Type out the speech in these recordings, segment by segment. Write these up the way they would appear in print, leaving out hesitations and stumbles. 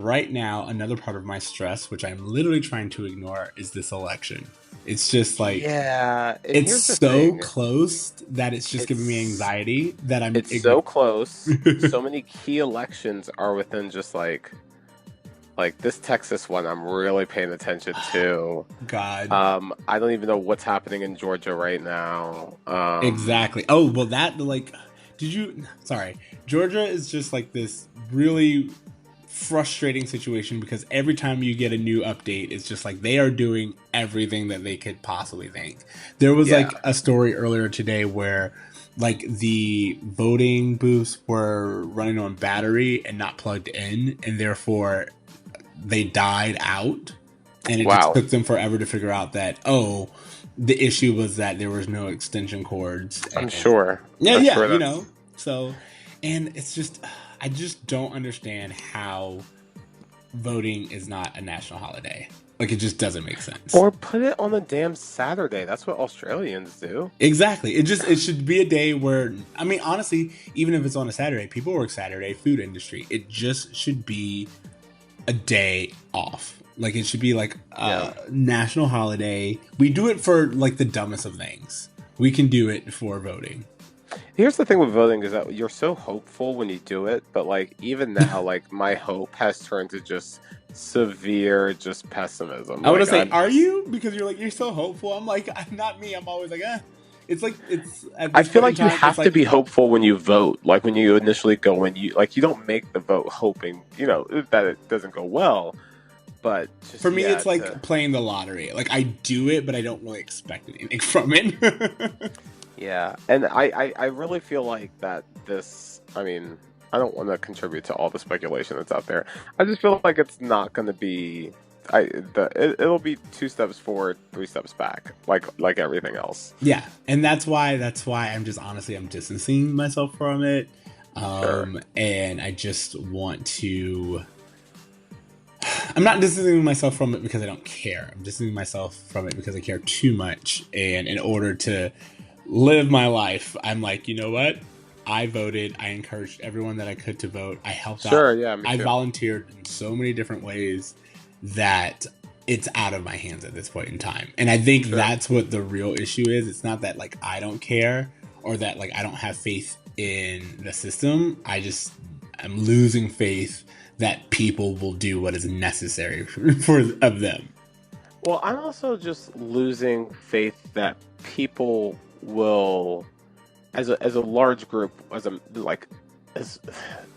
right now, another part of my stress, which I'm literally trying to ignore, is this election. It's just like Yeah, and it's here's the so thing. close that it's just giving me It's anxiety that I'm it's so ignoring. close. So many key elections are within just like this Texas one I'm really paying attention to. God, I don't even know what's happening in Georgia right now. exactly. Oh well, that like, did you? Sorry, Georgia is just like this really frustrating situation because every time you get a new update, it's just like they are doing everything that they could possibly think. There was Yeah. like a story earlier today where like the voting booths were running on battery and not plugged in, and therefore they died out. And it just Wow. took them forever to figure out that, oh, the issue was that there was no extension cords. I'm And sure. yeah, I'm yeah, sure you that's know. So, and it's just, I just don't understand how voting is not a national holiday. Like, it just doesn't make sense. or put it on a damn Saturday. That's what Australians do. Exactly. It should be a day where, I mean, honestly, even if it's on a Saturday, people work Saturday, food industry. It just should be a day off. Like, it should be like Yeah. a national holiday. We do it for like the dumbest of things. We can do it for voting. Here's the thing with voting is that you're so hopeful when you do it, but like even now, like my hope has turned to just severe just pessimism. I want to Like say, I'm are just you? Because you're like, you're so hopeful. I'm like, I'm not me. I'm always like, eh. It's like, it's at I this feel point in like you time, it's have to like, be hopeful when you vote. Like when you initially go in, you like you don't make the vote hoping, that it doesn't go well, but just for me, yeah, it's to like playing the lottery. Like, I do it, but I don't really expect anything from it. yeah. And I really feel like that this I mean, I don't want to contribute to all the speculation that's out there. I just feel like it's not going to be it'll be two steps forward, three steps back, like everything else. Yeah, and that's why I'm just honestly I'm distancing myself from it. Sure. And I just want to. I'm not distancing myself from it because I don't care. I'm distancing myself from it because I care too much. And in order to live my life, I'm like, you know what? I voted. I encouraged everyone that I could to vote. I helped out. Sure, yeah, me I too. volunteered in so many different ways that it's out of my hands at this point in time. And I think Sure. that's what the real issue is. It's not that like I don't care or that like I don't have faith in the system. I'm losing faith that people will do what is necessary for of them. Well, I'm also just losing faith that people will as a large group, as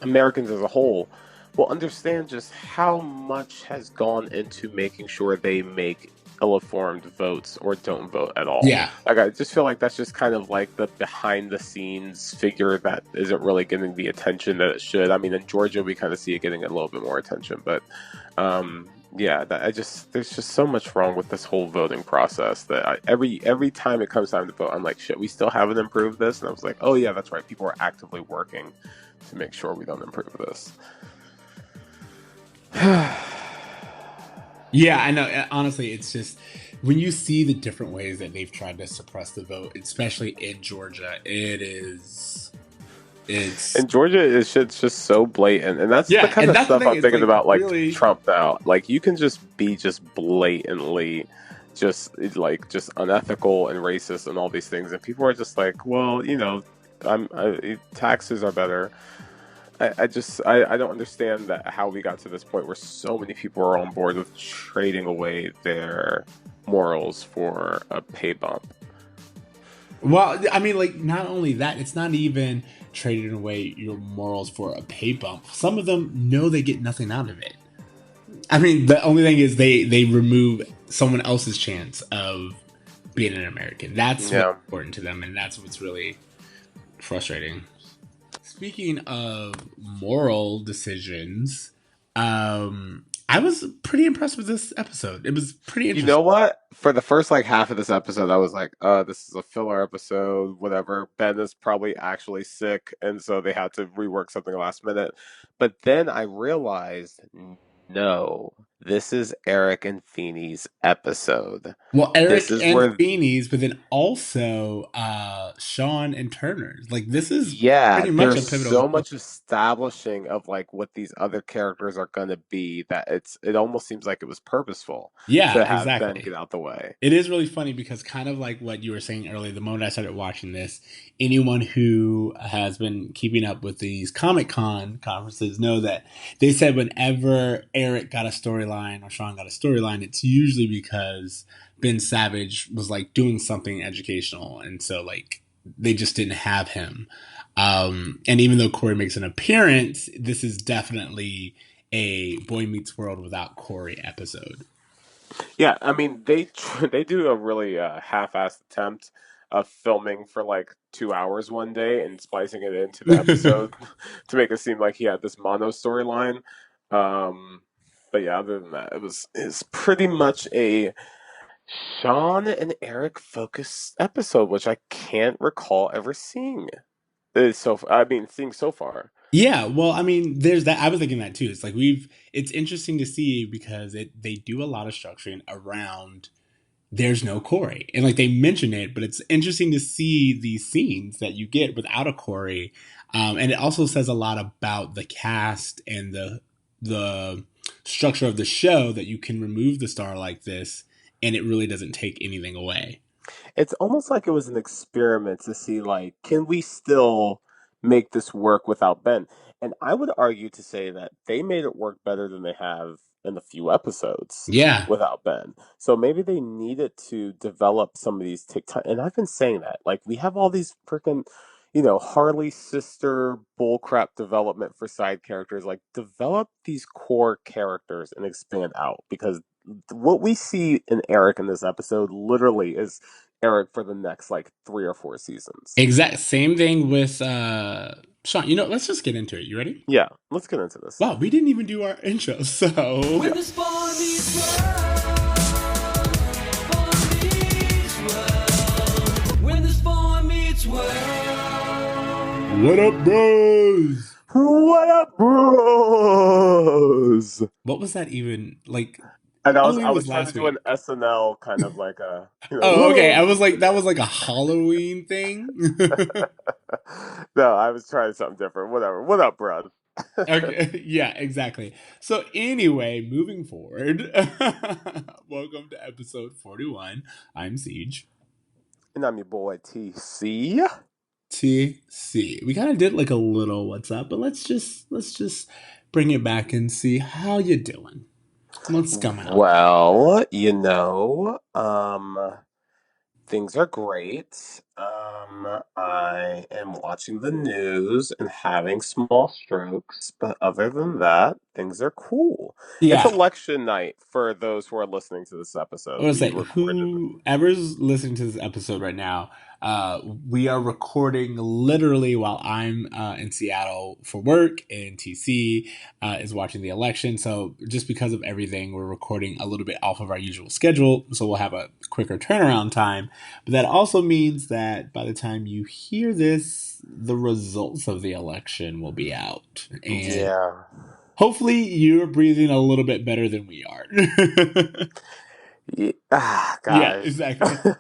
Americans as a whole, will understand just how much has gone into making sure they make ill-informed votes or don't vote at all. Yeah. Like I just feel like that's just kind of like the behind the scenes figure that isn't really getting the attention that it should. I mean, in Georgia, we kind of see it getting a little bit more attention, but yeah, there's just so much wrong with this whole voting process that every time it comes time to vote, I'm like, shit, we still haven't improved this, and I was like, oh yeah, that's right, people are actively working to make sure we don't improve this. Yeah, I know. Honestly, it's just when you see the different ways that they've tried to suppress the vote, especially in Georgia, it's In Georgia, it's just so blatant, and that's the yeah, kind and of that's the stuff thing. I'm It's thinking like about, like really Trump now. Like you can just be just blatantly, just unethical and racist and all these things, and people are just like, well, taxes are better. I don't understand that how we got to this point where so many people are on board with trading away their morals for a pay bump. well. I mean, like not only that, it's not even trading away your morals for a pay bump. Some of them know they get nothing out of it. I mean, the only thing is they remove someone else's chance of being an American. That's what's Yeah. important to them, and that's what's really frustrating. Speaking of moral decisions, I was pretty impressed with this episode. It was pretty You know interesting. what? For the first like half of this episode, I was like, this is a filler episode, whatever. Ben is probably actually sick, and so they had to rework something last minute. But then I realized, no. This is Eric and Feeney's episode. Well, This Eric is and where, Feeney's, but then also Shawn and Turner's. Like this is yeah, pretty much a there's pivotal so moment. much establishing of like what these other characters are gonna be that it almost seems like it was purposeful Yeah, to have Ben exactly. get out the way. It is really funny because kind of like what you were saying earlier, the moment I started watching this, anyone who has been keeping up with these Comic Con conferences know that they said whenever Eric got a storyline or Sean got a storyline, it's usually because Ben Savage was like doing something educational. And so like they just didn't have him. And even though Corey makes an appearance, this is definitely a Boy Meets World without Corey episode. Yeah, I mean they do a really half-assed attempt of filming for like 2 hours one day and splicing it into the episode to make it seem like he had this mono storyline. Um, but yeah, other than that, it's pretty much a Sean and Eric focused episode, which I can't recall ever seeing. Seeing so far. Yeah, well, I mean, there's that. I was thinking that too. It's like it's interesting to see because they do a lot of structuring around there's no Corey. And like they mention it, but it's interesting to see these scenes that you get without a Corey. And it also says a lot about the cast and the structure of the show that you can remove the star like this and it really doesn't take anything away. It's almost like it was an experiment to see like can we still make this work without Ben? And I would argue to say that they made it work better than they have in a few episodes Yeah, without Ben. So maybe they needed to develop some of these take time. And I've been saying that. Like we have all these freaking Harley sister bullcrap development for side characters. Like develop these core characters and expand out because what we see in Eric in this episode literally is Eric for the next like 3 or 4 seasons. exact same thing with Sean. Let's just get into it. You ready? Yeah, let's get into this. Wow, we didn't even do our intro. So Yeah. When the spawn meets world, when the spawn meets world. what up, bros? What up, bros? What was that even like? And I was Halloween I was was trying to last do week. an SNL kind of like a Oh, okay. I was like, that was like a Halloween thing. no, I was trying something different. Whatever. What up, bros? Okay, yeah, exactly. So anyway, moving forward, welcome to episode 41. I'm Siege. And I'm your boy TC. TC. We kind of did like a little what's up, but let's just bring it back and see how you doing. What's coming up? Well, things are great. I am watching the news and having small strokes, but other than that, things are cool. It's Yeah, election night for those who are listening to this I episode. want to We say, recorded. whoever's listening to this episode right now, we are recording literally while I'm in Seattle for work, and TC is watching the election. So just because of everything, we're recording a little bit off of our usual schedule, so we'll have a quicker turnaround time. But that also means that by the time you hear this, the results of the election will be out, and Yeah. hopefully you're breathing a little bit better than we are. Yeah, Guys. exactly.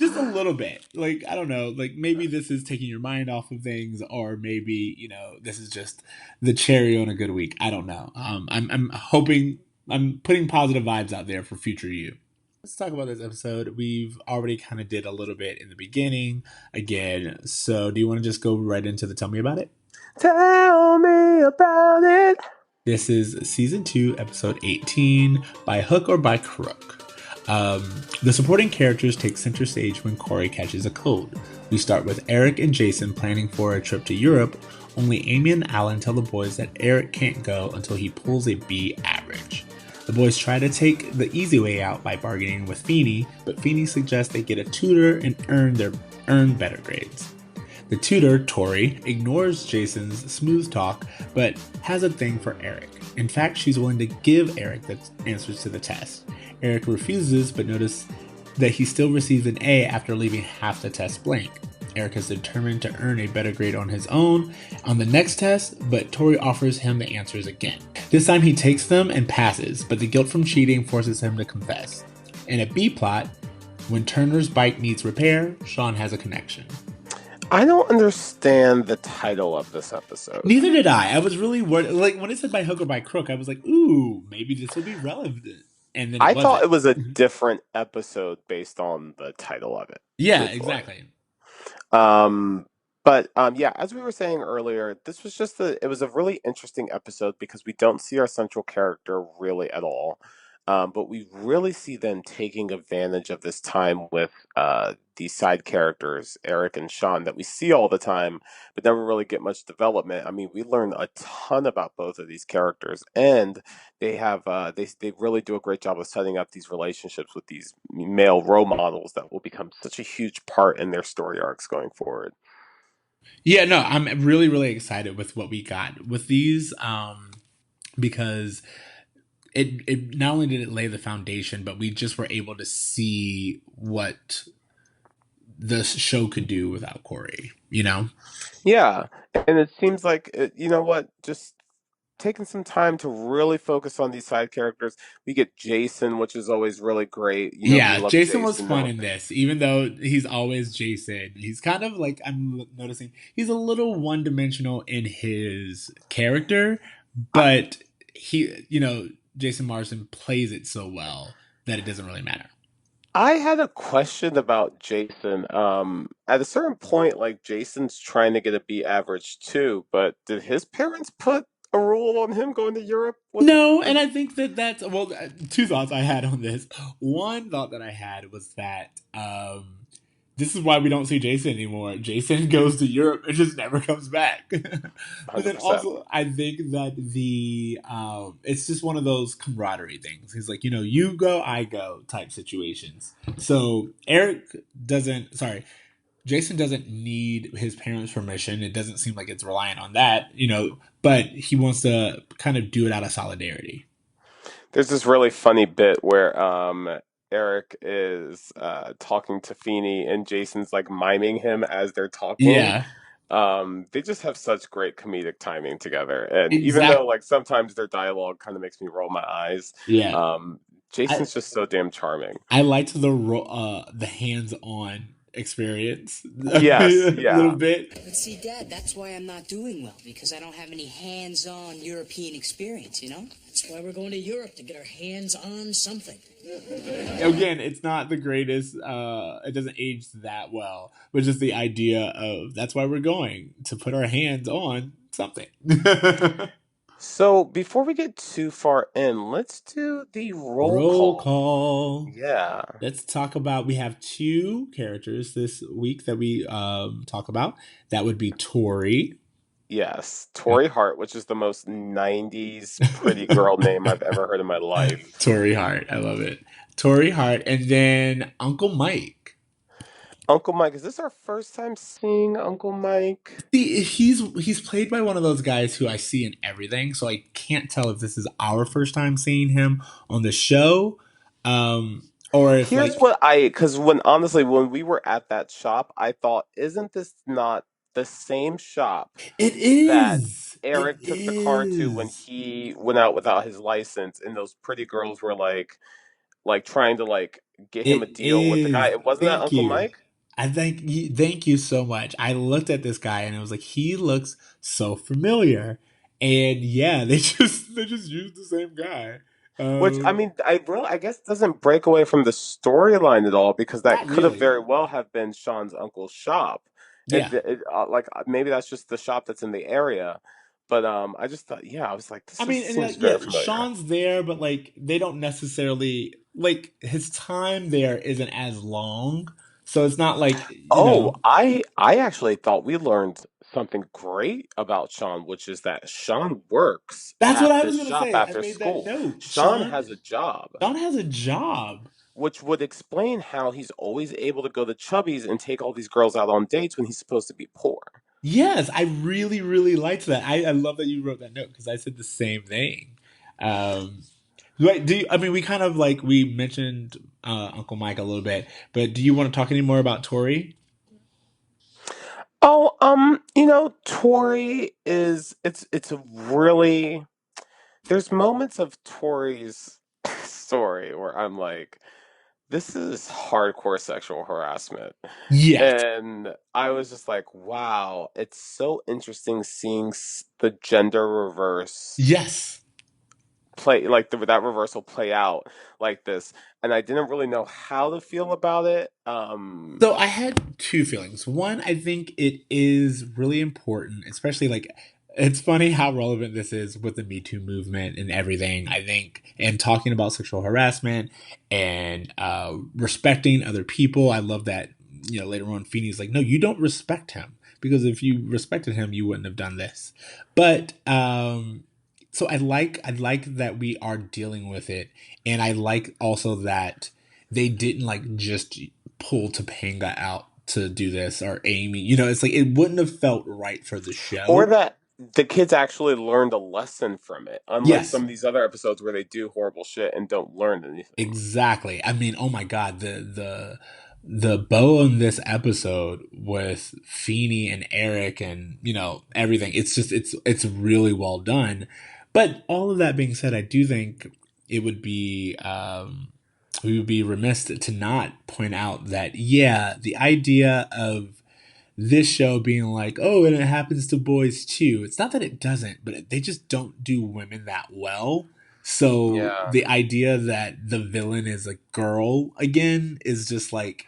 Just a little bit. Like, I don't know, like maybe this is taking your mind off of things, or maybe, this is just the cherry on a good week. I don't know. I'm hoping, I'm putting positive vibes out there for future you. Let's talk about this episode. We've already kind of did a little bit in the beginning again. So do you want to just go right into the tell me about it? Tell me about it. This is season 2, episode 18, by hook or by crook. The supporting characters take center stage when Corey catches a cold. We start with Eric and Jason planning for a trip to Europe. Only Amy and Alan tell the boys that Eric can't go until he pulls a B average. The boys try to take the easy way out by bargaining with Feeny, but Feeny suggests they get a tutor and earn better grades. The tutor, Tori, ignores Jason's smooth talk, but has a thing for Eric. In fact, she's willing to give Eric the answers to the test. Eric refuses, but notices that he still receives an A after leaving half the test blank. Eric is determined to earn a better grade on his own on the next test, but Tori offers him the answers again. This time he takes them and passes, but the guilt from cheating forces him to confess. In a B plot, when Turner's bike needs repair, Shawn has a connection. I don't understand the title of this episode. Neither did I. I was really worried. Like, when it said by hook or by crook, I was like, ooh, maybe this will be relevant. And then I thought it was a different episode based on the title of it. Yeah, exactly. Yeah, as we were saying earlier, this was it was a really interesting episode because we don't see our central character really at all. But we really see them taking advantage of this time with these side characters, Eric and Shawn, that we see all the time, but never really get much development. I mean, we learn a ton about both of these characters, and they have they really do a great job of setting up these relationships with these male role models that will become such a huge part in their story arcs going forward. Yeah, no, I'm really, really excited with what we got with these, because it not only did it lay the foundation, but we just were able to see what the show could do without Corey, you know? Yeah, and it seems like you know what, just taking some time to really focus on these side characters. We get Jason, which is always really great. You know, we Yeah, love Jason was Jason. fun in this, even though he's always Jason. He's kind of like, I'm noticing, he's a little one dimensional in his character, but Jason Marsden plays it so well that it doesn't really matter. I had a question about Jason. At a certain point, like Jason's trying to get a B average too, but did his parents put a rule on him going to Europe? No, and I think that's two thoughts I had on this. One thought that I had was that this is why we don't see Jason anymore. Jason goes to Europe and just never comes back. But then 100%. also, I think that it's just one of those camaraderie things. He's like, you go, I go type situations. So Jason doesn't need his parents' permission. It doesn't seem like it's reliant on that, but he wants to kind of do it out of solidarity. There's this really funny bit where Eric is talking to Feeny and Jason's like miming him as they're talking. Yeah. They just have such great comedic timing together. And even though like sometimes their dialogue kind of makes me roll my eyes, Jason's just so damn charming. I liked the hands-on experience. Yes, a little bit. But see, Dad, that's why I'm not doing well, because I don't have any hands-on European experience, That's why we're going to Europe, to get our hands on something. Again, it's not the greatest, it doesn't age that well, but just the idea of that's why we're going, to put our hands on something. So before we get too far in, let's do the roll call. Yeah. Let's talk about, we have two characters this week that we talk about. That would be Tori. Yes, Tori Hart, which is the most 90s pretty girl name I've ever heard in my life. Tori Hart, I love it. Tori Hart, and then Uncle Mike. Uncle Mike, is this our first time seeing Uncle Mike? See, he's played by one of those guys who I see in everything, so I can't tell if this is our first time seeing him on the show, or if because when we were at that shop, I thought, isn't this not the same shop? It is. That Eric took the car to when he went out without his license, and those pretty girls were like trying to get him a deal with the guy. It wasn't that Uncle Mike? Thank you so much. I looked at this guy and I was like, he looks so familiar. And yeah, they just used the same guy. Which, I mean, I guess doesn't break away from the storyline at all, because that could have very well have been Shawn's uncle's shop. Yeah. Maybe that's just the shop that's in the area. But I just thought, I was like, seems very familiar. Shawn's there, but they don't necessarily, his time there isn't as long. So it's not like, I actually thought we learned something great about Shawn, which is that Shawn works. That's what I was going to say. After school, Shawn has a job. Shawn has a job, which would explain how he's always able to go to Chubby's and take all these girls out on dates when he's supposed to be poor. Yes, I really, really liked that. I love that you wrote that note, because I said the same thing. We kind of we mentioned Uncle Mike a little bit, but do you want to talk any more about Tori? Oh, Tori is it's a really there's moments of Tori's story where I'm like, this is hardcore sexual harassment. Yes. And I was just like, wow, it's so interesting seeing the gender reverse Yes. play, like that reversal play out like this. And I didn't really know how to feel about it. So I had two feelings. One, I think it is really important, especially like it's funny how relevant this is with the Me Too movement and everything. I think, and talking about sexual harassment and respecting other people. I love that. Later on, Feeney's like, no, you don't respect him because if you respected him, you wouldn't have done this. But so I like that we are dealing with it, and I like also that they didn't like just pull Topanga out to do this or Amy. It's like it wouldn't have felt right for the or show. that the kids actually learned a lesson from it, unlike some Yes, of these other episodes where they do horrible shit and don't learn anything. exactly. I mean, oh my god, the bow on this episode with Feeny and Eric and everything. It's just it's really well done. But all of that being said, I do think it would be we would be remiss to not point out that yeah, the idea of this show being like, oh, and it happens to boys too. It's not that it doesn't, but they just don't do women that well. So Yeah. the idea that the villain is a girl again is just like,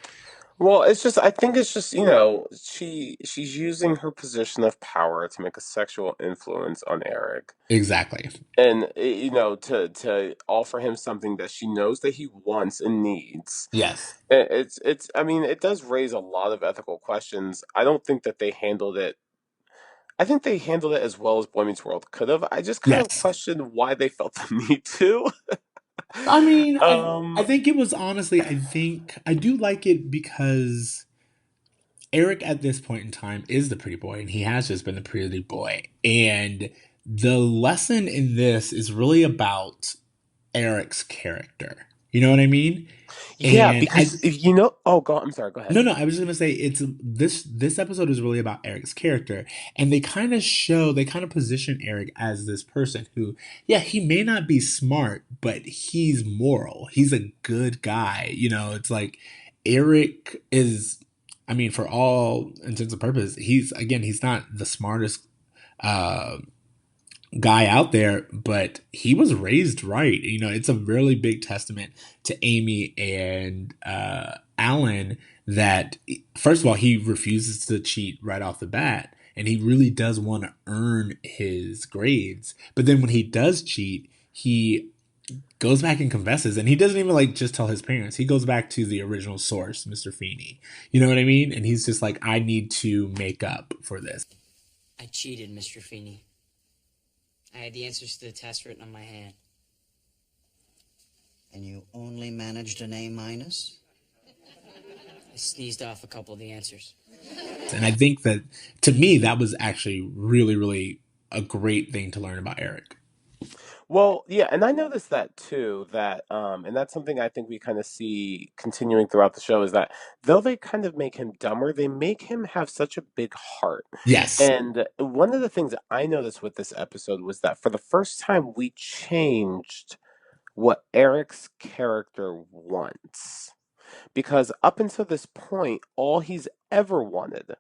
Well, it's just I think it's just, she's using her position of power to make a sexual influence on Eric. exactly. And to offer him something that she knows that he wants and needs. Yes. It's I mean, it does raise a lot of ethical questions. I don't think that they handled it. I think they handled it as well as Boy Meets World could have. I just kind of Yes. question why they felt the need to. I mean, I um, think it was honestly, I think I do like it because Eric at this point in time is the pretty boy and he has just been the pretty boy. And the lesson in this is really about Eric's character. You know what I mean? yeah, And because oh, I'm sorry. Go ahead. no, I was just gonna say it's this episode is really about Eric's character, and they kind of position Eric as this person who, yeah, he may not be smart, but he's moral. He's a good guy. It's like Eric is. I mean, for all intents and purposes, he's not the smartest uh, guy out there, but he was raised right. It's a really big testament to Amy and Alan that, first of all, he refuses to cheat right off the bat. And he really does want to earn his grades. But then when he does cheat, he goes back and confesses. And he doesn't even like just tell his parents. He goes back to the original source, Mr. Feeney. You know what I mean? And he's just like, I need to make up for this. I cheated, Mr. Feeny. I had the answers to the test written on my hand. And you only managed an A minus? I sneezed off a couple of the answers. And I think that, to me, that was actually really, really a great thing to learn about Eric. Well, yeah, and I noticed that too, and that's something I think we kind of see continuing throughout the show is that though they kind of make him dumber, they make him have such a big heart. Yes. And one of the things that I noticed with this episode was that for the first time, we changed what Eric's character wants. Because up until this point, all he's ever wanted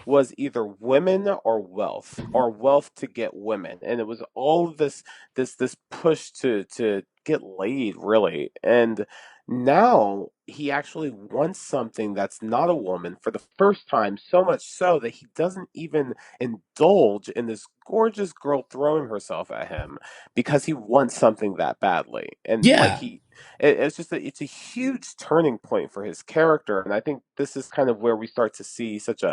was either women or wealth to get women, and it was all of this push to get laid, really. And now he actually wants something that's not a woman for the first time, so much so that he doesn't even indulge in this gorgeous girl throwing herself at him because he wants something that badly. And like Yeah. it's just it's a huge turning point for his character, and I think this is kind of where we start to see such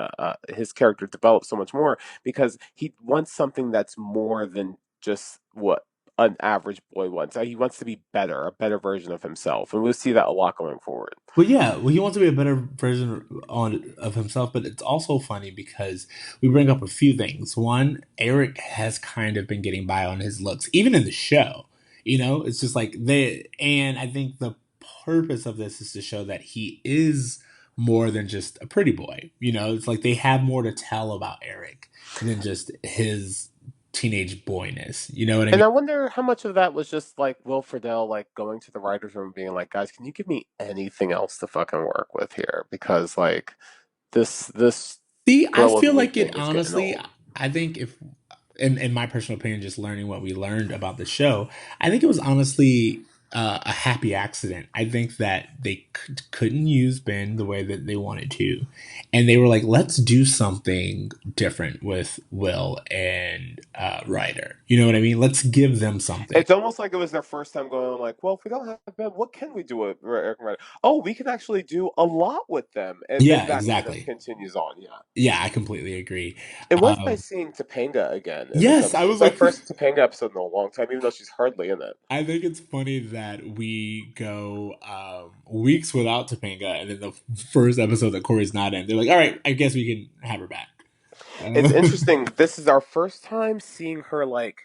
his character develop so much more because he wants something that's more than just what an average boy wants. He wants to be better, a better version of himself, and we'll see that a lot going forward. Well, yeah. Well, he wants to be a better version of himself, but it's also funny because we bring up a few things. One, Eric has kind of been getting by on his looks, even in the show. It's just like and I think the purpose of this is to show that he is more than just a pretty boy. You know, it's like they have more to tell about Eric than just his teenage boyness. You know what I And mean? I wonder how much of that was just like Will Friedle like going to the writers' room and being like, "Guys, can you give me anything else to fucking work with here? Because like this See, I girl with feel wig like it thing is getting honestly, old." I think if, in my personal opinion, just learning what we learned about the show, I think it was honestly a happy accident. I think that they couldn't use Ben the way that they wanted to. And they were like, let's do something different with Will and Ryder. You know what I mean? Let's give them something. It's almost like it was their first time going like, "Well, if we don't have them, what can we do with Eric and Ryder? Oh, we can actually do a lot with them." And then Yeah, that kind of exactly. continues on. Yeah. Yeah, I completely agree. It was nice Um, seeing Topanga again in this yes, I episode. was It's our like, first Topanga episode in a long time, even though she's hardly in it. I think it's funny that we go weeks without Topanga, and then the first episode that Corey's not in, they're like, "All right, I guess we can have her back." It's Uh, interesting. This is our first time seeing her like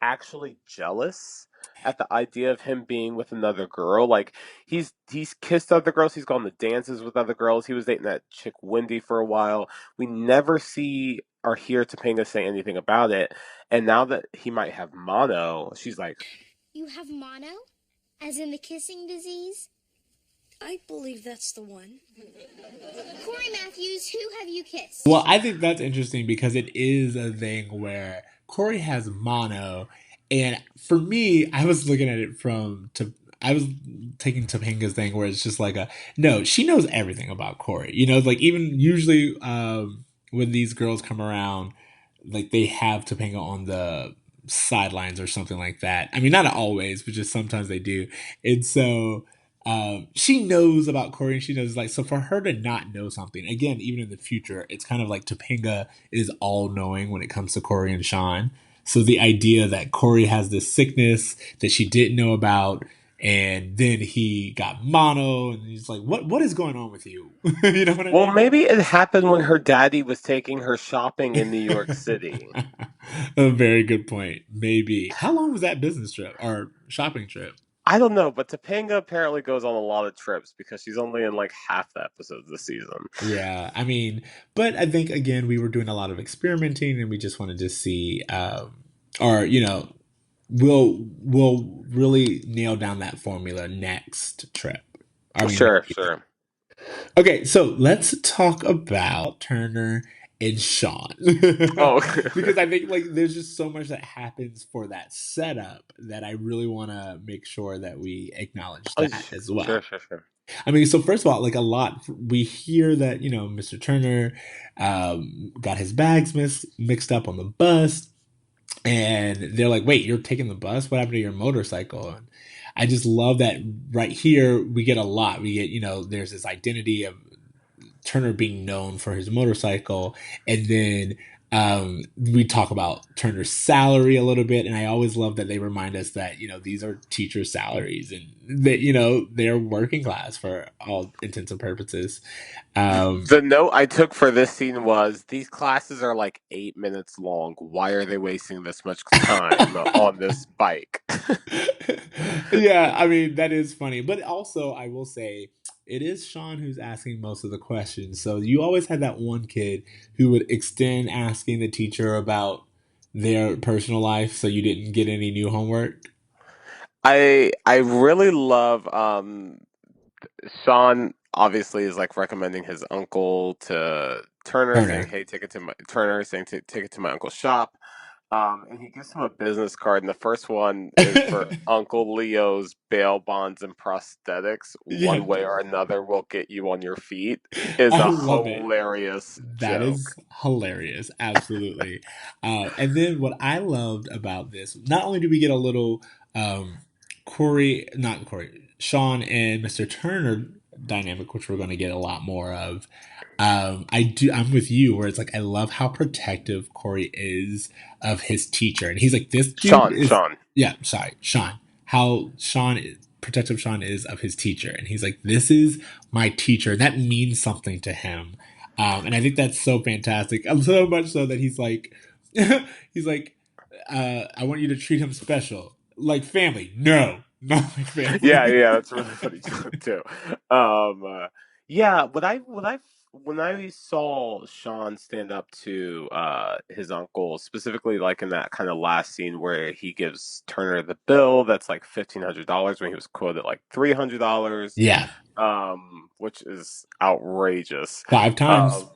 actually jealous at the idea of him being with another girl. Like he's kissed other girls, he's gone to dances with other girls. He was dating that chick Wendy for a while. We never see or hear Topanga say anything about it. And now that he might have mono, she's like, You have mono? As in the kissing disease? I believe that's the one. Corey Matthews, who have you kissed? well, I think that's interesting because it is a thing where Corey has mono, and for me, I was looking at it I was taking Topanga's thing where it's just like a no, she knows everything about Corey. You know, like even usually when these girls come around, like they have Topanga on the sidelines or something like that. I mean, not always, but just sometimes they do. And so she knows about Corey, and she knows like so for her to not know something again, even in the future, it's kind of like Topanga is all knowing when it comes to Corey and Shawn. So the idea that Corey has this sickness that she didn't know about, and then he got mono, and he's like, "What is going on with you?" You know what I well, mean? maybe it happened when her daddy was taking her shopping in New York City. A very good point. Maybe. How long was that business trip or shopping trip? I don't know, but Topanga apparently goes on a lot of trips because she's only in like half the episodes this season. Yeah, I mean, but I think again we were doing a lot of experimenting, and we just wanted to see, or you know, we'll really nail down that formula next trip. I mean, Sure, sure. okay, so let's talk about Turner and Shawn Oh, because I think like there's just so much that happens for that setup that I really want to make sure that we acknowledge oh, that as well. sure, sure, sure. I mean, so first of all, like a lot, we hear that Mr. Turner got his bags mixed up on the bus, and they're like, "Wait, you're taking the bus? What happened to your motorcycle?" And I just love that right here we get a lot. We get there's this identity of Turner being known for his motorcycle, and then we talk about Turner's salary a little bit, and I always love that they remind us that these are teacher salaries, and that they're working class for all intents and purposes. The note I took for this scene was these classes are like 8 minutes long. Why are they wasting this much time on this bike? Yeah, I mean that is funny, but also I will say it is Shawn who's asking most of the questions. So you always had that one kid who would extend asking the teacher about their personal life, so you didn't get any new homework. I really love Shawn obviously is like recommending his uncle to Turner, saying, Turner. "Hey, take it to my Turner," saying, "Take it to my uncle's shop." And he gives him a business card, and the first one is for Uncle Leo's bail bonds and prosthetics. Yeah, One way or another will get you on your feet. Is I a love it. hilarious That joke. is hilarious. Absolutely. And then what I loved about this, not only do we get a little not Corey, Shawn and Mr. Turner dynamic, which we're going to get a lot more of. I'm with you where it's like, I love how protective Corey is of his teacher. And he's like, this dude is, Sean. yeah, sorry, Shawn. How protective Shawn is of his teacher. And he's like, this is my teacher. That means something to him. And I think that's so fantastic. So much so that he's like, he's like, I want you to treat him special, like family. No, not like family. Yeah, that's really funny too. Um, uh, Yeah, when I saw Sean stand up to his uncle, specifically like in that kind of last scene where he gives Turner the bill that's like $1,500 when he was quoted like $300, Yeah, which is outrageous. 5 times. Um,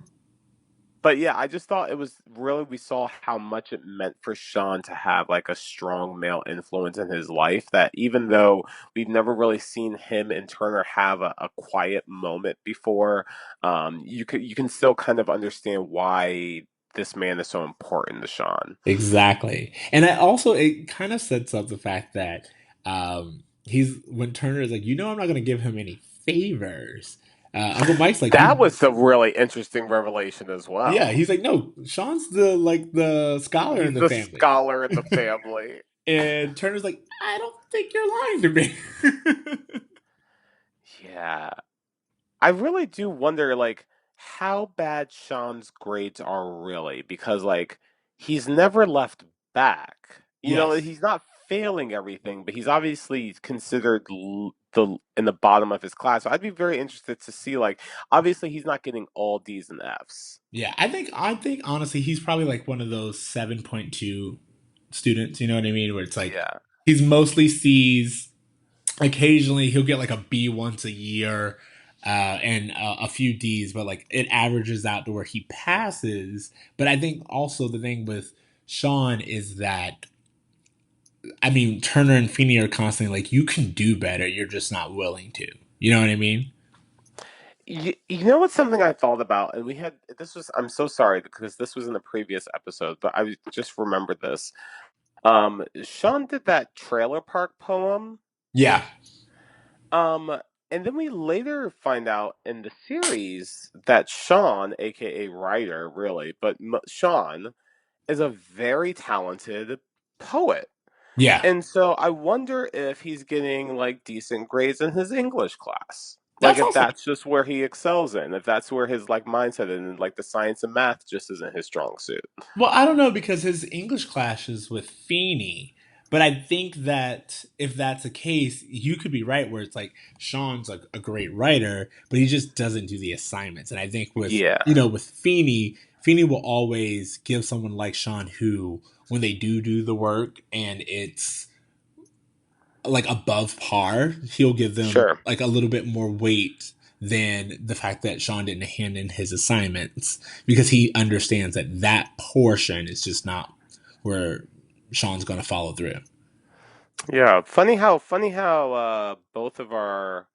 but yeah, I just thought it was really we saw how much it meant for Sean to have like a strong male influence in his life. That even though we've never really seen him and Turner have a quiet moment before, you can still kind of understand why this man is so important to Sean. Exactly. And I also, it kind of sets up the fact that he's, when Turner is like, I'm not going to give him any favors. Uncle Mike's like, That was a really interesting revelation as yeah, well. he's like, no, Sean's the scholar in He's the the family. scholar in the family. And Turner's like, I don't think you're lying to me. Yeah. I really do wonder, like, how bad Sean's grades are really, because, like, he's never left back. Yes. He's not failing everything, but he's obviously considered the in the bottom of his class. So I'd be very interested to see, like, obviously he's not getting all D's and F's. Yeah, I think honestly he's probably like one of those 7.2 students, you know what I mean, where it's like Yeah, he's mostly C's. Occasionally he'll get like a B once a year, and a few D's, but like it averages out to where he passes. But I think also the thing with Sean is that, I mean, Turner and Feeney are constantly like, you can do better, you're just not willing to. You know what I mean? you know what's something I thought about, and we had this was. I'm so sorry because this was in the previous episode, but I just remembered this. Sean did that trailer park poem. Yeah. Um, and then we later find out in the series that Sean, aka writer, really, but Sean is a very talented poet. Yeah. And so I wonder if he's getting like decent grades in his English class. Like That's if also, that's just where he excels in, if that's where his like mindset is, and like the science and math just isn't his strong suit. well, I don't know because his English clashes with Feeney. But I think that if that's the case, you could be right where it's like Sean's a great writer, but he just doesn't do the assignments. And I think with Yeah, with Feeney, Feeney will always give someone like Sean who, when they do the work and it's like above par, he'll give them sure. like a little bit more weight than the fact that Sean didn't hand in his assignments, because he understands that that portion is just not where Sean's going to follow through. Yeah, funny how both of our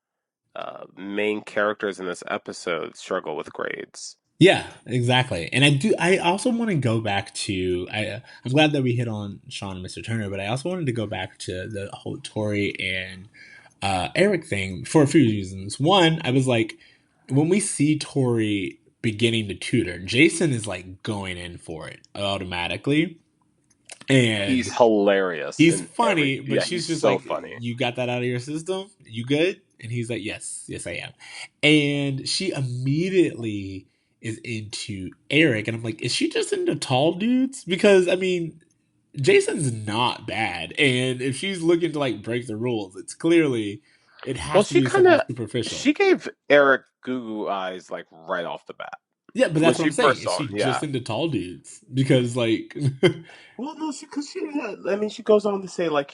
main characters in this episode struggle with grades. Yeah, exactly. And I also want to go back to, I'm glad that we hit on Sean and Mr. Turner, but I also wanted to go back to the whole Tori and Eric thing for a few reasons. One, I was like, when we see Tori beginning to tutor, Jason is like going in for it automatically. He's And hilarious he's in every. funny, but Yeah, she's he's just so like, funny. you got that out of your system? You good? And he's like, yes, yes, I am. And she immediately is into Eric. And I'm like, is she just into tall dudes? Because, I mean, Jason's not bad. And if she's looking to like break the rules, it's clearly, it Well, has to be something superficial. she gave Eric goo goo eyes like right off the bat Yeah, but when that's what she I'm saying. first Is saw she him. just Yeah. into tall dudes? Because, like, Well, no, I mean, she goes on to say like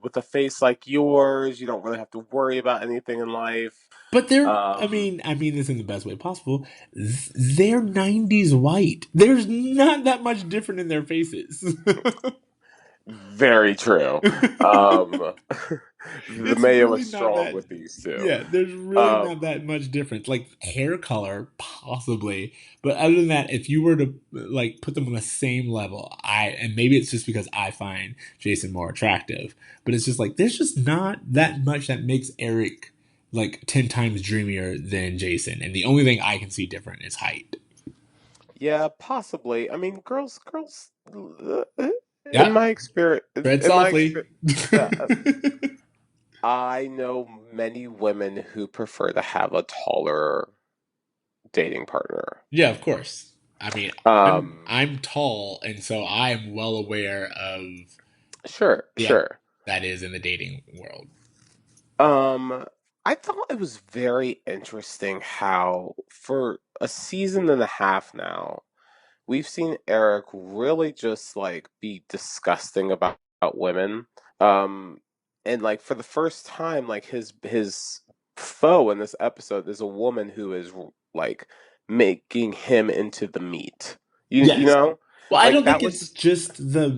with a face like yours, you don't really have to worry about anything in life. but they're, Um, I mean this in the best way possible. They're 90s white. There's not that much different in their faces. very true. Um, the It's mayo really is not strong that. with these two. Yeah, there's really not Um, that much difference. Like hair color, possibly, but other than that, if you were to like put them on the same level, and maybe it's just because I find Jason more attractive, but it's just like there's just not that much that makes Eric like 10 times dreamier than Jason, and the only thing I can see different is height. yeah, possibly. I mean, girls, in Yeah, my experience, tread softly. I know many women who prefer to have a taller dating partner. Yeah, of course. I mean, Um, I'm tall, and so I am well aware of sure, the sure. that is in the dating world. Um, I thought it was very interesting how for a season and a half now, we've seen Eric really just like be disgusting about women. Um, and like for the first time, like his foe in this episode is a woman who is like making him into the meat. You Yes. know, Well, I like don't that think it's was just the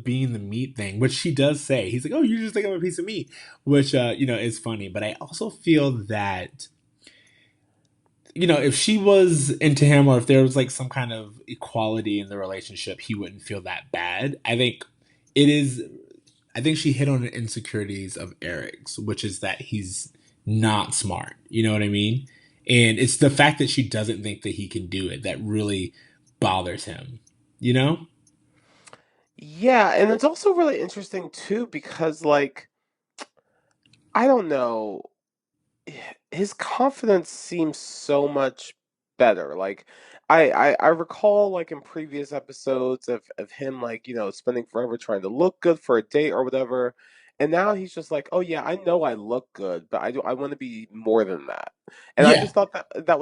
being the meat thing, which she does say. He's like, "Oh, you just think I'm a piece of meat," which is funny. But I also feel that if she was into him or if there was like some kind of equality in the relationship, he wouldn't feel that bad. It is. I think she hit on the insecurities of Eric's, which is that he's not smart. You know what I mean? And it's the fact that she doesn't think that he can do it that really bothers him. You know? yeah, and it's also really interesting too because like I don't know. His confidence seems so much better. Like I recall like in previous episodes of him like, spending forever trying to look good for a date or whatever. And now he's just like, "Oh yeah, I know I look good, but I want to be more than that." And I Yeah. just thought that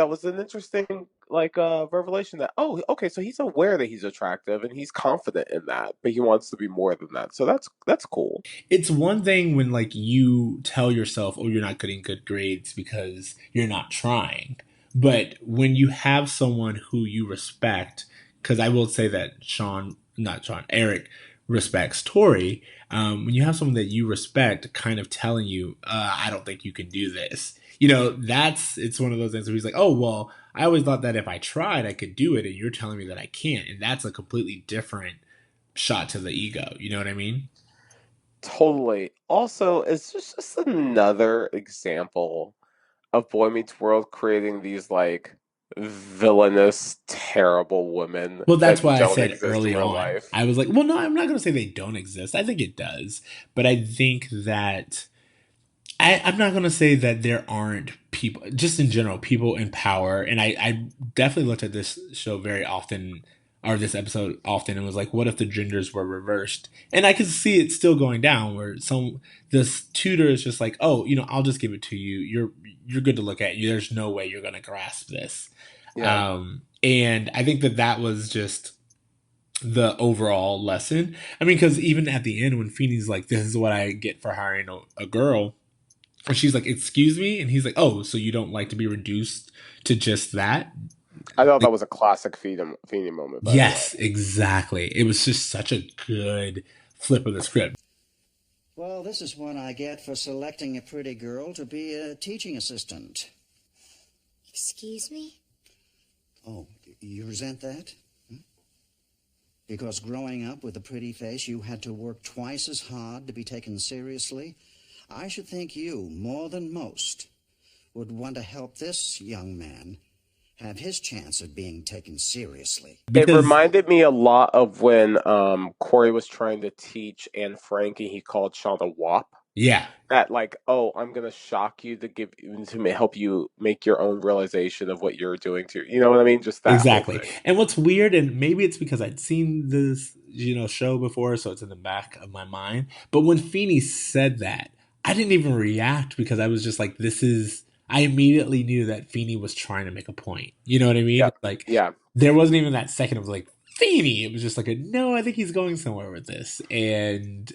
was an interesting like revelation that, oh, okay, so he's aware that he's attractive and he's confident in that, but he wants to be more than that. So that's cool. It's one thing when like you tell yourself, "Oh, you're not getting good grades because you're not trying." But when you have someone who you respect, because I will say that not Sean, Eric respects Tori. When you have someone that you respect, kind of telling you, "I don't think you can do this," it's one of those things where he's like, "Oh, well, I always thought that if I tried, I could do it, and you're telling me that I can't," and that's a completely different shot to the ego. You know what I mean? Totally. Also, it's just another example of Boy Meets World creating these like villainous, terrible women Well, that's that why I don't said exist in early real on. life. I was like, well, no, I'm not going to say they don't exist. I think it does. But I think that I'm not going to say that there aren't people, just in general, people in power. And I definitely looked at this show very often, or this episode often, and was like, what if the genders were reversed? And I could see it still going down where this tutor is just like, oh, I'll just give it to you. You're good to look at. There's no way you're going to grasp this. Yeah. And I think that was just the overall lesson. I mean, because even at the end, when Feeney's like, "This is what I get for hiring a girl," and she's like, "Excuse me," and he's like, "Oh, so you don't like to be reduced to just that?" I thought Like, that was a classic Feeny moment, by the way. yes, exactly. It was just such a good flip of the script. Well, this is what I get for selecting a pretty girl to be a teaching assistant. Excuse me? Oh, you resent that? Because growing up with a pretty face, you had to work twice as hard to be taken seriously? I should think you, more than most, would want to help this young man have his chance of being taken seriously. It Because reminded me a lot of when Corey was trying to teach Anne Frank and he called Sean a wop. yeah, That like, oh, I'm gonna shock you help you make your own realization of what you're doing to you know what I mean? Just that whole exactly. thing. And what's weird, and maybe it's because I'd seen this, show before, so it's in the back of my mind. But when Feeney said that, I didn't even react because I was just like, this is. I immediately knew that Feeney was trying to make a point. You know what I mean? Yeah. It's like, Yeah. there wasn't even that second of like, Feeney. It was just like, no, I think he's going somewhere with this. And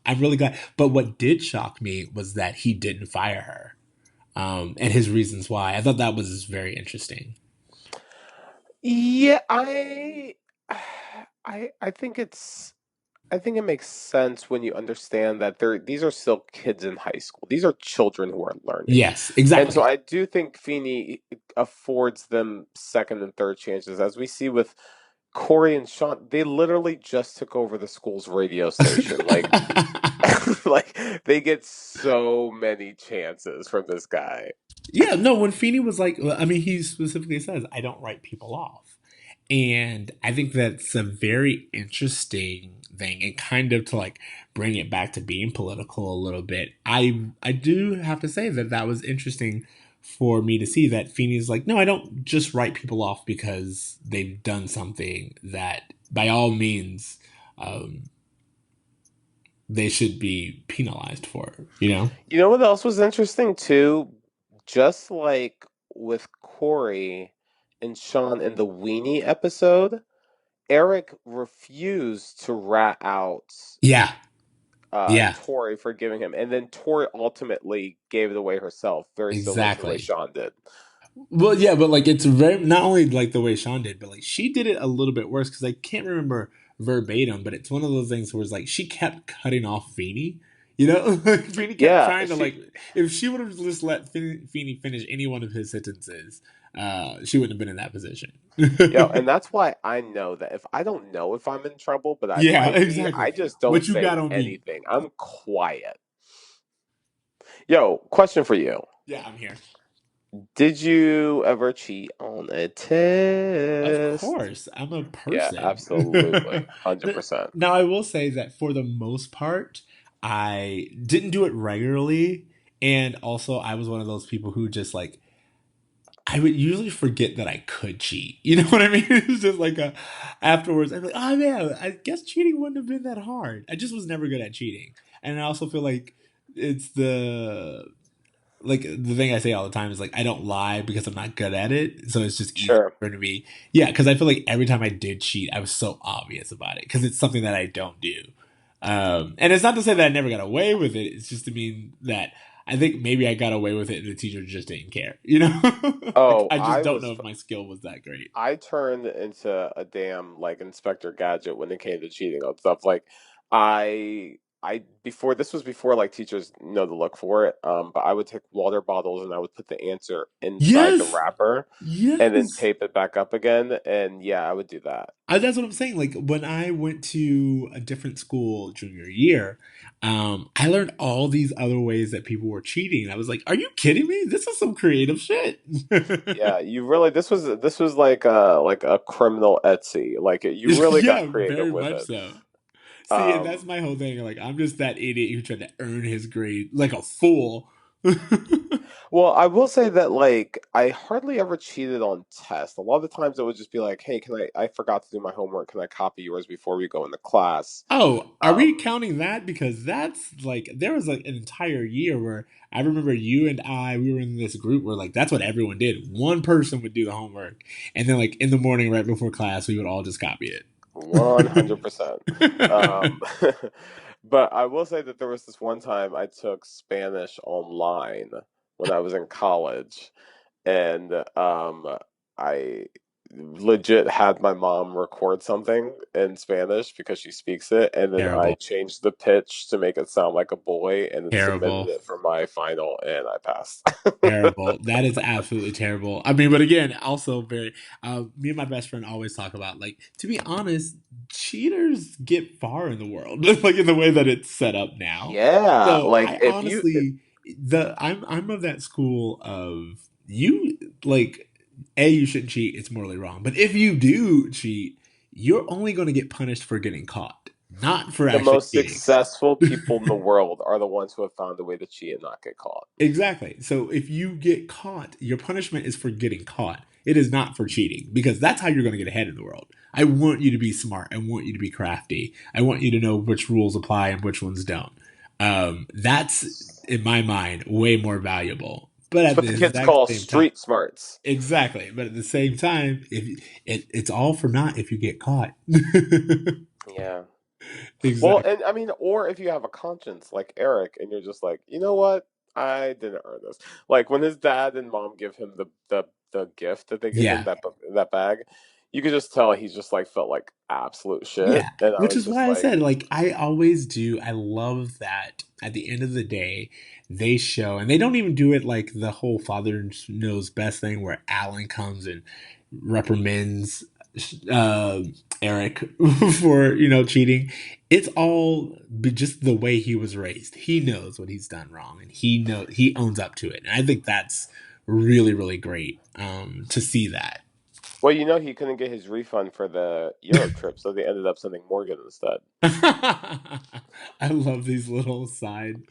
I'm really glad. But what did shock me was that he didn't fire her, and his reasons why. I thought that was very interesting. Yeah, I think I think it makes sense when you understand that these are still kids in high school. These are children who are learning. Yes, And so exactly. I do think Feeney affords them second and third chances. As we see with Corey and Sean, they literally just took over the school's radio station. Like like they get so many chances from this guy. Yeah, no, when Feeney was like, well, I mean, he specifically says, I don't write people off. And I think that's a very interesting thing. And kind of to like bring it back to being political a little bit, I do have to say that was interesting for me to see that Feeney's like, no, I don't just write people off because they've done something that by all means, um, they should be penalized for, you know? You know what else was interesting too? Just like with Corey and Sean in the Weenie episode, Eric refused to rat out Yeah. Yeah. Tori for giving him, and then Tori ultimately gave it away herself, very similar to the way Exactly. Sean did. Well, yeah, but like it's very not only like the way Sean did, but like she did it a little bit worse because I can't remember verbatim, but it's one of those things where it's like she kept cutting off Feeney. You know, like Feeney kept Yeah, trying to like. If she would have just let Feeney finish any one of his sentences, she wouldn't have been in that position. yeah, and that's why I know that if I don't know if I'm in trouble, but I Yeah, might be, exactly. I just don't What you say got on me? anything. I'm quiet. Yo, question for you. Yeah, I'm here. Did you ever cheat on a Of test? course, I'm a Yeah, person. absolutely. 100%. Now, I will say that for the most part, I didn't do it regularly. And also, I was one of those people who just like, I would usually forget that I could cheat. You know what I mean? It's just like afterwards, I'm like, oh man, I guess cheating wouldn't have been that hard. I just was never good at cheating. And I also feel like it's the thing I say all the time is like I don't lie because I'm not good at it, so it's just easier Sure. for me. Yeah, because I feel like every time I did cheat, I was so obvious about it because it's something that I don't do. And it's not to say that I never got away with it. It's just to mean that I think maybe I got away with it and the teacher just didn't care. You know, like Oh, I just don't know if my skill was that great. I turned into a damn like Inspector Gadget when it came to cheating on stuff. Like I before this was before like teachers know to look for it. But I would take water bottles and I would put the answer inside the Yes, wrapper and then yes. tape it back up again. And yeah, I would do that. That's what I'm saying. Like when I went to a different school junior year, I learned all these other ways that people were cheating. I was like, "Are you kidding me? This is some creative shit." Yeah, you really this was like a criminal Etsy. Like you really got Yeah, creative very with much it. so. See, and that's Um, my whole thing. Like, I'm just that idiot who tried to earn his grade like a fool. Well, I will say that like I hardly ever cheated on tests. A lot of the times it would just be like, "Hey, can I forgot to do my homework. Can I copy yours before we go into class?" Oh, are we Um, counting that? Because that's like there was like an entire year where I remember you and we were in this group where like that's what everyone did. One person would do the homework, and then like in the morning right before class, we would all just copy it. 100%. Um, but I will say that there was this one time I took Spanish online when I was in college, and I legit had my mom record something in Spanish because she speaks it, and then I Terrible. changed the pitch to make it sound like a boy, and then submitted Terrible. it for my final, and I passed. Terrible. That is absolutely terrible. I mean, but again, also very. Me and my best friend always talk about like, to be honest, cheaters get far in the world, like in the way that it's set up now. Yeah, So like I if you honestly, I'm of that school of you like, you shouldn't cheat. It's morally wrong. But if you do cheat, you're only going to get punished for getting caught, not for the actually most cheating. successful people in the world are the ones who have found a way to cheat and not get caught. Exactly. So if you get caught, your punishment is for getting caught. It is not for cheating because that's how you're going to get ahead in the world. I want you to be smart. I want you to be crafty. I want you to know which rules apply and which ones don't. That's, in my mind, way more valuable. But It's at what the the kids exact call same time, street smarts. exactly. But at the same time, if it's all for naught if you get caught. Yeah. Well, Exactly. and I mean, or if you have a conscience like Eric, and you're just like, you know what, I didn't earn this. Like when his dad and mom give him the gift that they give him Yeah. that bag, you could just tell he's just like felt like absolute shit, Yeah, and I which was is just why I like, said, like, I always do. I love that at the end of the day, they show, and they don't even do it like the whole father knows best thing where Alan comes and reprimands uh, Eric for, cheating. It's all just the way he was raised. He knows what he's done wrong and he owns up to it. And I think that's really, really great to see that. well, he couldn't get his refund for the Europe trip, so they ended up sending Morgan instead. I love these little side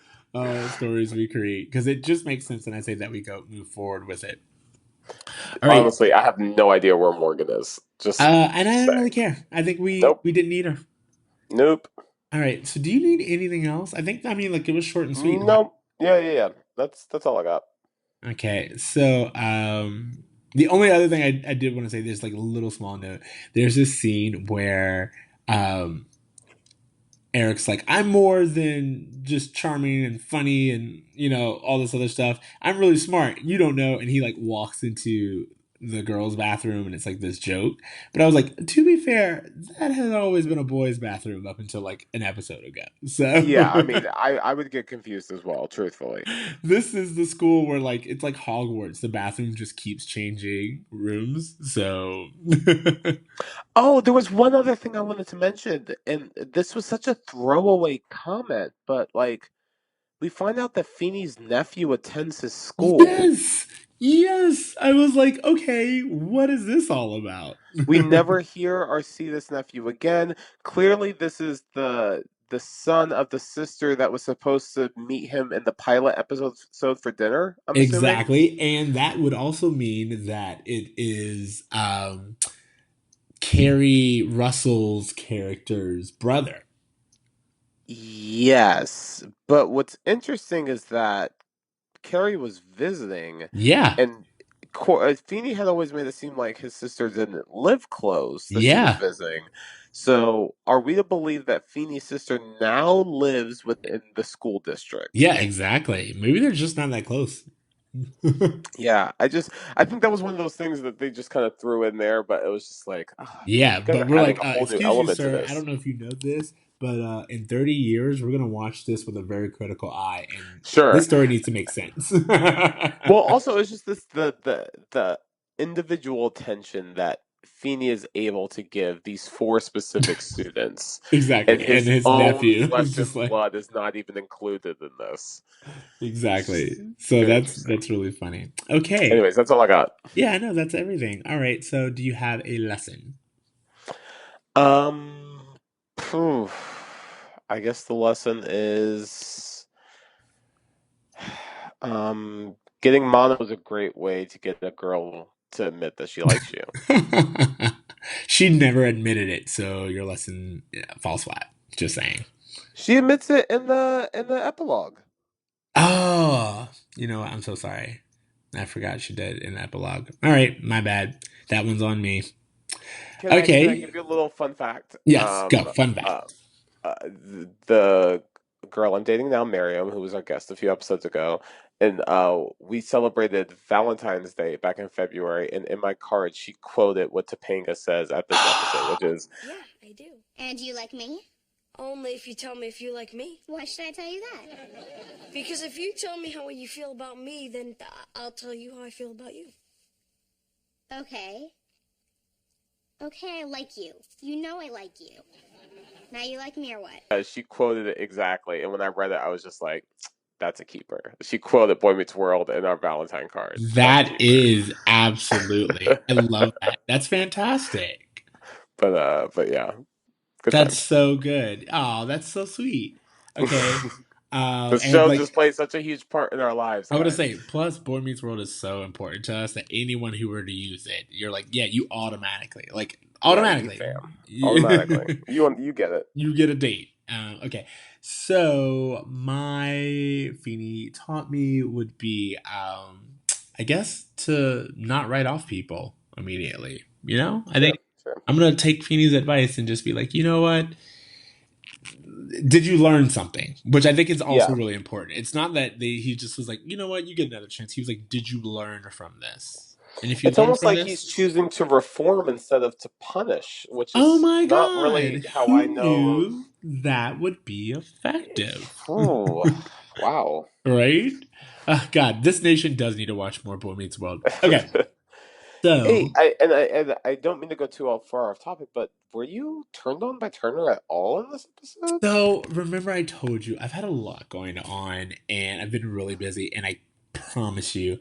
stories we create because it just makes sense, and I say that we go move forward with it. All right, Honestly, I have no idea where Morgan is. Just and I didn't really saying. care. I think we Nope. we didn't need her. Nope. All right. So do you need anything else? I mean, like it was short and sweet. No, yeah. That's all I got. Okay. So the only other thing I did want to say, there's like a little small note. There's this scene where um Eric's like, I'm more than just charming and funny and, all this other stuff. I'm really smart. You don't know. And he like walks into the girls' bathroom and it's like this joke. But I was like, to be fair, that has always been a boys' bathroom up until like an episode ago. Yeah, I So mean, I would get confused as well, truthfully. this is the school where like it's like Hogwarts. The bathroom just keeps changing rooms. So Oh, there was one other thing I wanted to mention, and this was such a throwaway comment, but like we find out that Feeney's nephew attends his school. yes. Yes. I was like, okay, what is this all about? We never hear or see this nephew again. Clearly, this is the son of the sister that was supposed to meet him in the pilot episode for dinner, I'm assuming. Exactly. And that would also mean that it is Carrie Russell's character's brother. Yes, but what's interesting is that Carrie was visiting, Yeah. and Feeney had always made it seem like his sister didn't live close, that she was Yeah. visiting. So, are we to believe that Feeney's sister now lives within the school district? Yeah, exactly. Maybe they're just not that close. Yeah, I think that was one of those things that they just kind of threw in there, but it was just like, Yeah, you guys but are we're adding like, a whole new excuse you, element to sir. I this. don't know if you know this, but in 30 years, we're going to watch this with a very critical eye. And this Sure. story needs to make sense. Well, also it's just this the individual attention that Feeney is able to give these four specific students, and Exactly. And his his own nephew is flesh just and like, blood is not even included in this. It's exactly. just So very that's interesting. that's really funny. Okay. Anyways, that's all I got. Yeah, I know that's everything. All right. So do you have a lesson? Um, phew, I guess the lesson is, getting mono is a great way to get a girl to admit that she likes you. She never admitted it, so your lesson falls flat. Just saying. She admits it in the epilogue. Oh, you know what? I'm so sorry. I forgot she did in the epilogue. All right, my bad. That one's on me. Can I Okay. give you a little fun fact? Yes, go. Fun fact. The girl I'm dating now, Miriam, who was our guest a few episodes ago, and we celebrated Valentine's Day back in February. And in my card, she quoted what Topanga says at this episode, which is, Yeah, I do. And you like me? Only if you tell me if you like me. Why should I tell you that? Because if you tell me how you feel about me, then I'll tell you how I feel about you. Okay. Okay, I like you. You know I like you. Now you like me or what? she quoted it exactly. And when I read it, I was just like, that's a keeper. She quoted Boy Meets World in our Valentine card. That's a That keeper. is absolutely. I love that. That's fantastic. But yeah, good That's times. so good. Oh, that's so sweet. Okay. The And show just like plays such a huge part in our lives, I want to guys. say, plus Boy Meets World is so important to us that anyone who were to use it, you're like, yeah, you automatically, Yeah, you fam. Automatically. You get it. you get a date. Okay, so my Feeny taught me would be, I guess, to not write off people immediately. I Sure, think sure. I'm gonna take Feeny's advice and just be like, you know what? Did you learn something? Which I think is also Yeah. really important. It's not that he just was like, you know what, you get another chance. He was like, did you learn from this? And if you It's learn almost from like he's this, choosing to reform instead of to punish, which oh is my not god, really how I who know of. knew that would be effective? Oh, wow. Right? God, this nation does need to watch more Boy Meets World. Okay, Hey, so I don't mean to go too far off topic, but were you turned on by Turner at all in this episode? remember I told you I've had a lot going on and I've been really busy, and I promise you,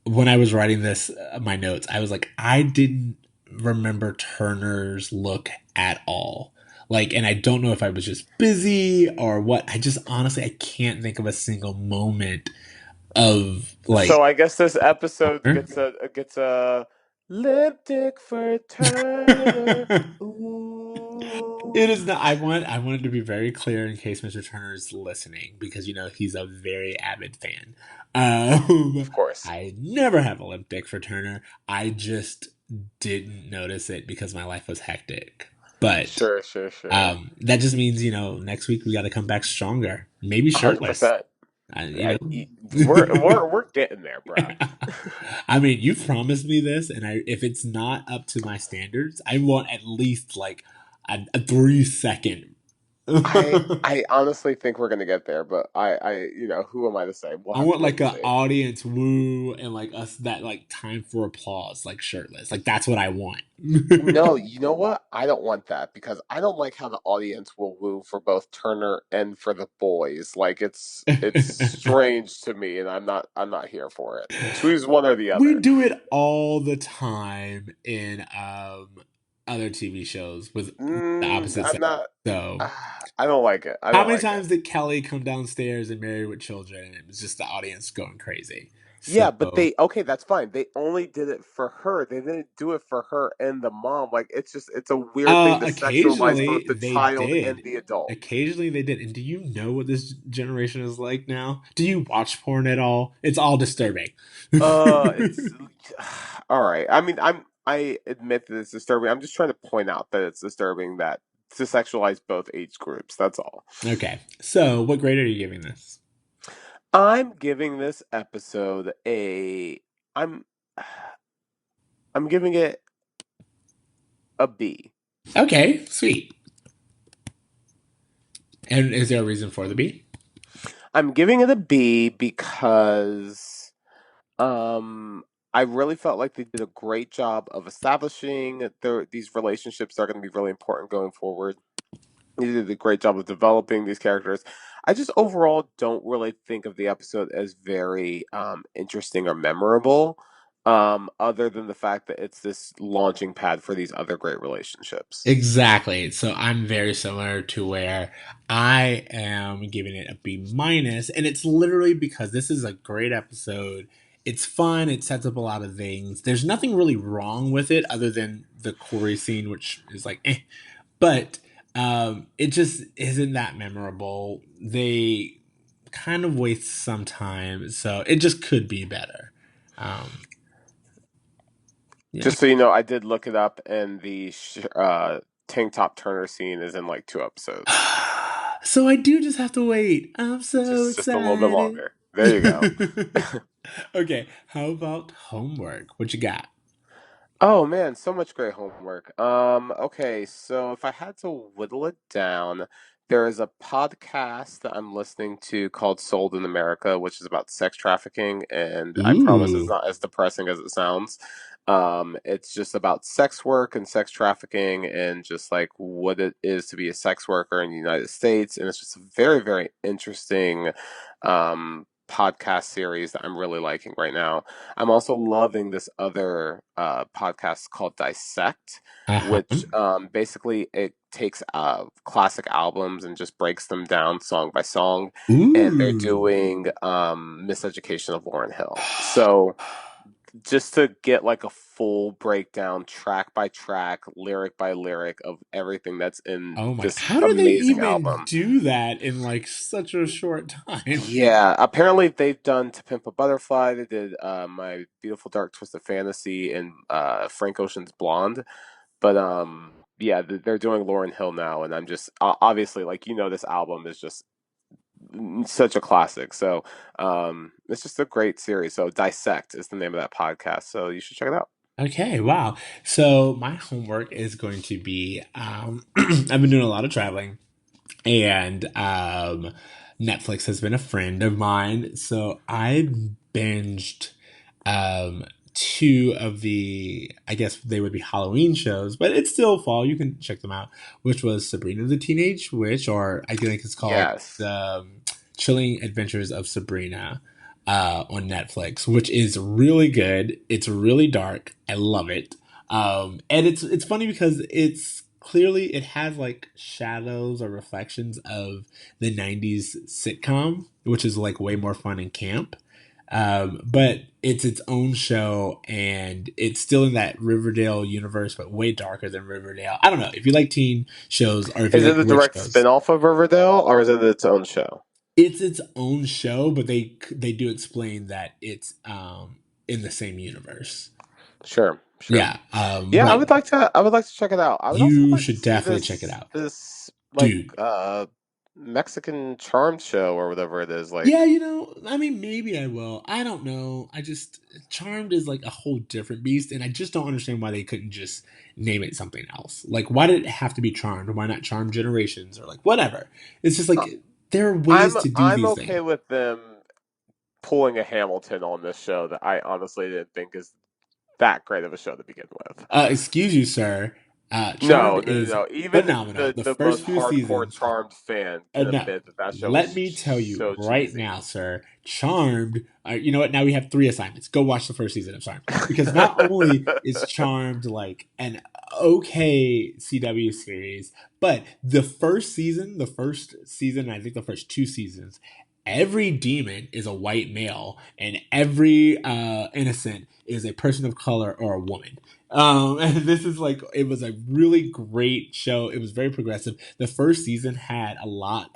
when I was writing this, my notes, I was like, I didn't remember Turner's look at all. Like, and I don't know if I was just busy or what. I just honestly, I can't think of a single moment of like So I guess this episode Turner. gets a lipstick for Turner. Ooh. It is not. I wanted to be very clear in case Mr. Turner is listening because he's a very avid fan. Of course. I never have a limp dick for Turner. I just didn't notice it because my life was hectic. But Sure, sure, sure. that just means next week we got to come back stronger, maybe shirtless. 100%. You know. We're getting there, bro. I mean, you promised me this, and if it's not up to my standards, I want at least like a 3 second. I honestly think we're gonna get there, but who am I to say? We'll I have to want wait like and a see. audience woo and like us that like time for applause, like shirtless. Like that's what I want. No, you know what? I don't want that because I don't like how the audience will woo for both Turner and for the boys. Like it's strange to me, and I'm not here for it. Choose one or the We other. do it all the time in other TV shows with the opposite I'm sex. not. So I don't like it. I how don't many like it. times did Kelly come downstairs and Married with Children and it was just the audience going crazy? Yeah, but So okay, that's fine. They only did it for her. They didn't do it for her and the mom. Like it's a weird thing to sexualize occasionally both the they child and did. the adult. Occasionally they did. And do you know what this generation is like now? Do you watch porn at all? It's all disturbing. It's all right. I mean, I admit that it's disturbing. I'm just trying to point out that it's disturbing that to sexualize both age groups. That's all. Okay. So what grade are you giving this? I'm giving this episode a I'm I'm giving it a B. Okay, sweet. And is there a reason for the B? I'm giving it a B because um I really felt like they did a great job of establishing these relationships that are going to be really important going forward. They did a great job of developing these characters. I just overall don't really think of the episode as very interesting or memorable, other than the fact that it's this launching pad for these other great relationships. Exactly. So I'm very similar to where I am giving it a B minus, and it's literally because this is a great episode. It's fun. It sets up a lot of things. There's nothing really wrong with it other than the Corey scene, which is like, eh. But it just isn't that memorable. They kind of waste some time, so it just could be better. Um, yeah. Just so you know, I did look it up, and the tank top Turner scene is in like 2 episodes. So I do just have to wait. I'm so Just a little bit excited. longer. There you go. Okay, how about homework? What you got? Oh man, so much great homework. Okay, so if I had to whittle it down, there is a podcast that I'm listening to called Sold in America, which is about sex trafficking, and I promise it's Ooh. not as depressing as it sounds. It's just about sex work and sex trafficking and just like what it is to be a sex worker in the United States, and it's just a very, very interesting podcast series that I'm really liking right now. I'm also loving this other podcast called Dissect, Uh-huh. which basically it takes classic albums and just breaks them down song by song. And they're Ooh. doing Miseducation of Lauryn Hill. So just to get like a full breakdown, track by track, lyric by lyric of everything that's in Oh my. this How do they amazing even album. do that in like such a short time? Yeah, apparently they've done To Pimp a Butterfly. They did My Beautiful Dark Twisted Fantasy and Frank Ocean's Blonde. But yeah, they're doing Lauryn Hill now, and I'm just obviously like this album is just such a classic. So it's just a great series. So Dissect is the name of that podcast. So you should check it out. Okay, wow. So my homework is going to be I've been doing a lot of traveling and Netflix has been a friend of mine. So I binged um, two of the, I guess they would be Halloween shows, but it's still fall. You can check them out, which was Sabrina the Teenage Witch, or I think it's called Yes. the Chilling Adventures of Sabrina on Netflix, which is really good. It's really dark. I love it. And it's funny because it's clearly it has like shadows or reflections of the 90s sitcom, which is like way more fun and camp. But it's its own show, and it's still in that Riverdale universe, but way darker than Riverdale. I don't know if you like teen shows or if you Is it like a witch direct shows. spin-off of Riverdale, or is it its own show? It's its own show, but they do explain that it's in the same universe. Sure. Yeah, Yeah, but I would like to check it out. I would also you like to should see definitely check it out, this dude. Mexican charm show or whatever it is. Like, Yeah, I mean, maybe I will. I don't know. I just Charmed is like a whole different beast, and I just don't understand why they couldn't just name it something else. Like, why did it have to be Charmed? Why not Charmed Generations or like whatever? It's just like there are ways to do I'm these okay things. with them pulling a Hamilton on this show that I honestly didn't think is that great of a show to begin with. Excuse you, sir. No, Charmed is Even phenomenal. The the first most few hardcore seasons. Charmed fan can No, admit that show let is me tell you so right cheesy. now, sir. Charmed. You know what? Now we have 3 assignments. Go watch the first season of Charmed, because not only is Charmed like an okay CW series, but the first season, and I think the first 2 seasons, every demon is a white male, and every innocent is a person of color or a woman. And this is like, it was a really great show. It was very progressive. The first season had a lot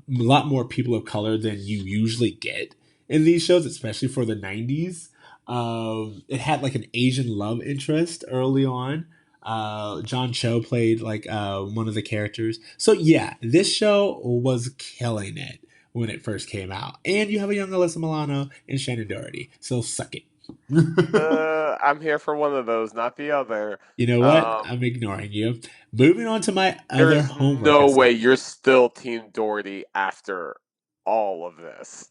more people of color than you usually get in these shows, especially for the 90s. It had like an Asian love interest early on. John Cho played like one of the characters. So yeah, this show was killing it when it first came out. And you have a young Alyssa Milano and Shannon Doherty. So suck it. I'm here for one of those, not the other. You know what? I'm ignoring you. Moving on to my other There's homework. no way you're still Team Doherty after all of this.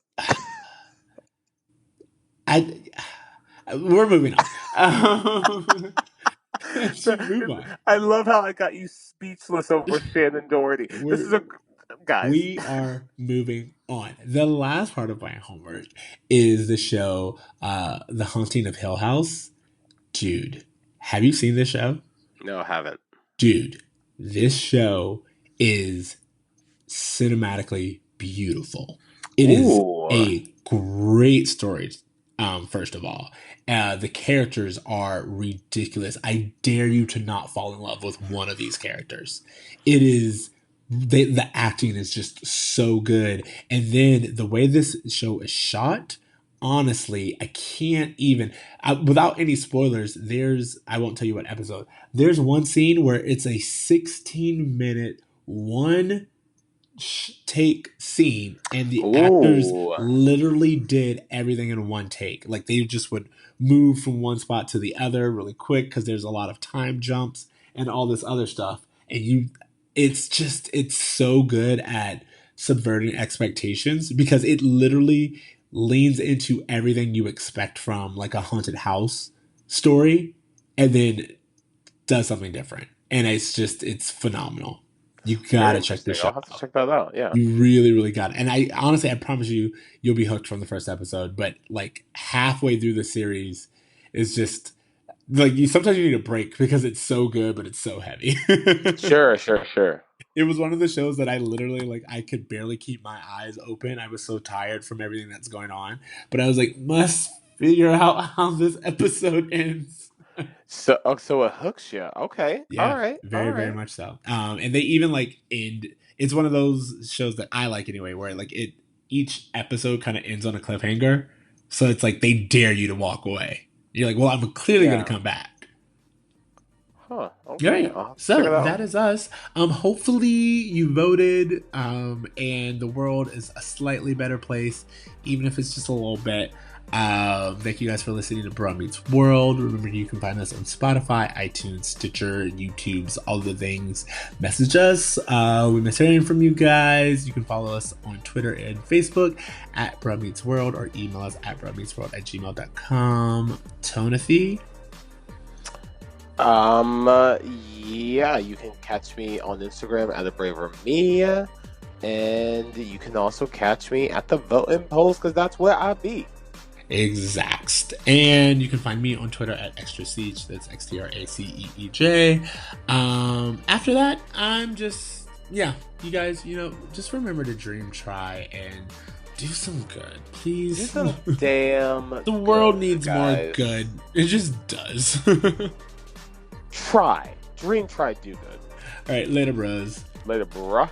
We're moving on. Move on. I love how I got you speechless over Shannon Doherty. Guys. We are moving on. The last part of my homework is the show, The Haunting of Hill House. Dude, have you seen this show? No, I haven't. Dude, this show is cinematically beautiful. It is a great story. First of all, the characters are ridiculous. I dare you to not fall in love with one of these characters. It is the acting is just so good, and then the way this show is shot. Honestly, I can't even without any spoilers. I won't tell you what episode. There's one scene where it's a 16-minute take scene, and the actors literally did everything in one take. Like they just would move from one spot to the other really quick because there's a lot of time jumps and all this other stuff. And it's so good at subverting expectations because it literally leans into everything you expect from like a haunted house story and then does something different. And it's phenomenal. You gotta check this show out. I'll have to check that out. Yeah, you really, really got it. And I promise you'll be hooked from the first episode. But like halfway through the series, is just like sometimes you need a break because it's so good, but it's so heavy. Sure. It was one of the shows that I literally I could barely keep my eyes open. I was so tired from everything that's going on. But I was like, must figure out how this episode ends. So it hooks you. Okay. Yeah, all right. very much so. And they even end. It's one of those shows that I like anyway, where each episode kind of ends on a cliffhanger. So it's like they dare you to walk away. You're like, well, I'm clearly going to come back. Huh. Okay. Right. So that is us. Hopefully you voted, and the world is a slightly better place, even if it's just a little bit. Thank you guys for listening to Bro Meets World. Remember, you can find us on Spotify, iTunes, Stitcher, YouTube's, all the things. Message us. We miss hearing from you guys. You can follow us on Twitter and Facebook at Bro Meets World, or email us at bromeetsworld@gmail.com. Tonathy. Yeah, you can catch me on Instagram at @abraverme, and you can also catch me at the voting polls because that's where I be. Exact. And you can find me on Twitter at extraceej. That's XTRACEEJ. After that, I'm just, you guys, just remember to dream, try, and Do some good, Do please. some damn. The world good, needs guys. more good. It just does. Try. Dream, try, do good. All right, later, bros. Later, bruh.